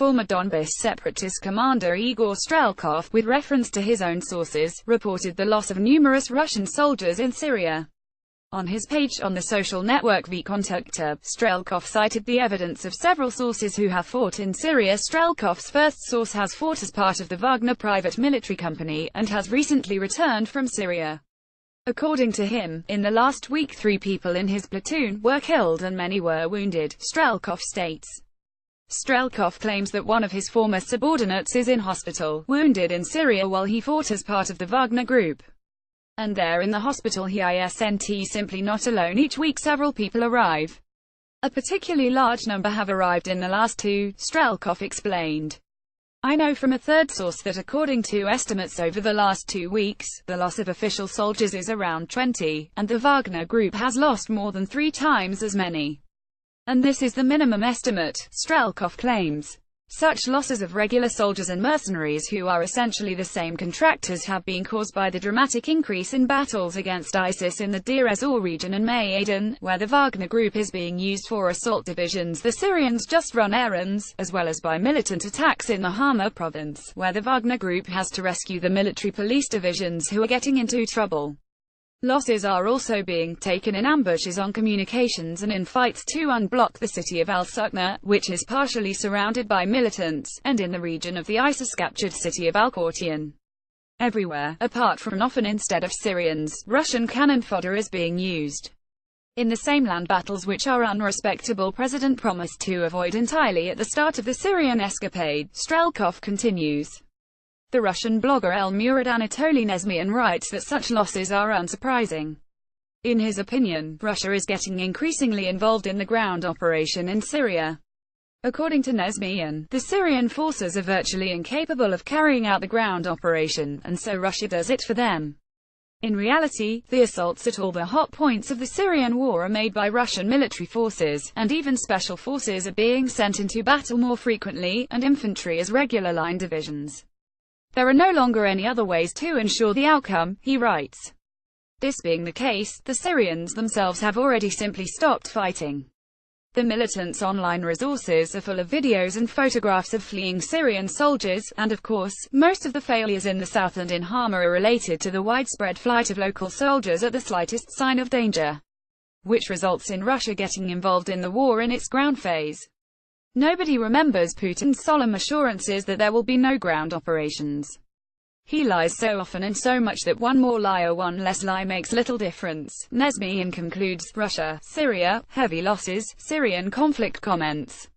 former Donbas separatist commander Igor Strelkov, with reference to his own sources, reported the loss of numerous Russian soldiers in Syria. On his page on the social network vKontakte, Strelkov cited the evidence of several sources who have fought in Syria. Strelkov's first source has fought as part of the Wagner private military company, and has recently returned from Syria. According to him, in the last week 3 people in his platoon were killed and many were wounded, Strelkov states. Strelkov claims that one of his former subordinates is in hospital, wounded in Syria while he fought as part of the Wagner group. And there in the hospital he isn't simply not alone. Each week several people arrive. A particularly large number have arrived in the last 2, Strelkov explained. I know from a third source that according to estimates over the last 2 weeks, the loss of official soldiers is around 20, and the Wagner group has lost more than 3 times as many. And this is the minimum estimate, Strelkov claims. Such losses of regular soldiers and mercenaries who are essentially the same contractors have been caused by the dramatic increase in battles against ISIS in the Deir ez-Zor region and Maidan, where the Wagner group is being used for assault divisions the Syrians just run errands, as well as by militant attacks in the Hama province, where the Wagner group has to rescue the military police divisions who are getting into trouble. Losses are also being taken in ambushes on communications and in fights to unblock the city of al-Sukna, which is partially surrounded by militants, and in the region of the ISIS-captured city of al-Qurtian. Everywhere, apart from often instead of Syrians, Russian cannon fodder is being used. In the same land battles which our unrespectable president promised to avoid entirely at the start of the Syrian escapade, Strelkov continues. The Russian blogger El-Murad Anatoly Nezmian writes that such losses are unsurprising. In his opinion, Russia is getting increasingly involved in the ground operation in Syria. According to Nezmian, the Syrian forces are virtually incapable of carrying out the ground operation, and so Russia does it for them. In reality, the assaults at all the hot points of the Syrian war are made by Russian military forces, and even special forces are being sent into battle more frequently, and infantry as regular line divisions. There are no longer any other ways to ensure the outcome, he writes. This being the case, the Syrians themselves have already simply stopped fighting. The militants' online resources are full of videos and photographs of fleeing Syrian soldiers, and of course, most of the failures in the south and in Hama are related to the widespread flight of local soldiers at the slightest sign of danger, which results in Russia getting involved in the war in its ground phase. Nobody remembers Putin's solemn assurances that there will be no ground operations. He lies so often and so much that one more lie or one less lie makes little difference. Nezmian concludes, Russia, Syria, heavy losses, Syrian conflict comments.